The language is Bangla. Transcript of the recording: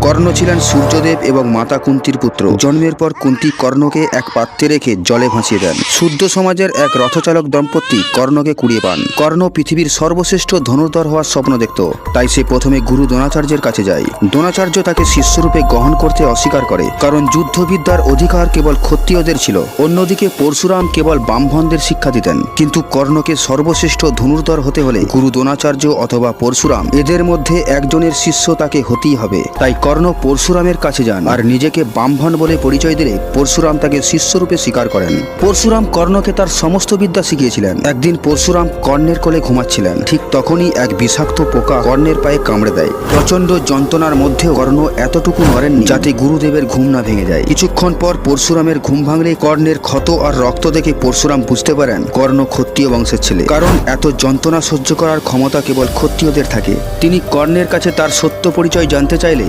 কর্ণ ছিলেন সূর্যদেব এবং মাতা কুন্তির পুত্র। জন্মের পর কুন্তি কর্ণকে এক পাত্রে রেখে জলে ভাসিয়ে দেন। শুদ্ধ সমাজের এক রথচালক দম্পতি কর্ণকে কুড়িয়ে পান। কর্ণ পৃথিবীর সর্বশ্রেষ্ঠ ধনুর্ধর হওয়ার স্বপ্ন দেখত, তাই সে প্রথমে গুরু দ্রোণাচার্যের কাছে যায়। দ্রোণাচার্য তাকে শিষ্যরূপে গ্রহণ করতে অস্বীকার করে, কারণ যুদ্ধবিদ্যার অধিকার কেবল ক্ষত্রিয়দের ছিল। অন্যদিকে পরশুরাম কেবল ব্রাহ্মণদের শিক্ষা দিতেন। কিন্তু কর্ণকে সর্বশ্রেষ্ঠ ধনুর্ধর হতে হলে গুরু দ্রোণাচার্য অথবা পরশুরাম এদের মধ্যে একজনের শিষ্য তাকে হতেই হবে। তাই কর্ণ পরশুরামের কাছে যান, আর নিজেকে ব্রাহ্মণ বলে পরিচয় দিলে পরশুরাম তাকে শিষ্যরূপে স্বীকার করেন। পরশুরাম কর্ণকে তার সমস্ত বিদ্যা শিখিয়েছিলেন। একদিন পরশুরাম কর্ণের কোলে ঘুমাচ্ছিলেন, ঠিক তখনই এক বিষাক্ত পোকা কর্ণের পায়ে কামড়ে দেয়। প্রচন্ড যন্ত্রণার মধ্যেও কর্ণ এতটুকু নড়েননি যাতে গুরুদেবের ঘুম না ভেঙে যায়। কিছুক্ষণ পর পরশুরামের ঘুম ভাঙলে কর্ণের ক্ষত আর রক্ত দেখে পরশুরাম বুঝতে পারেন কর্ণ ক্ষত্রিয় বংশের ছেলে, কারণ এত যন্ত্রণা সহ্য করার ক্ষমতা কেবল ক্ষত্রিয়দের থাকে। তিনি কর্ণের কাছে তার সত্য পরিচয় জানতে চাইলে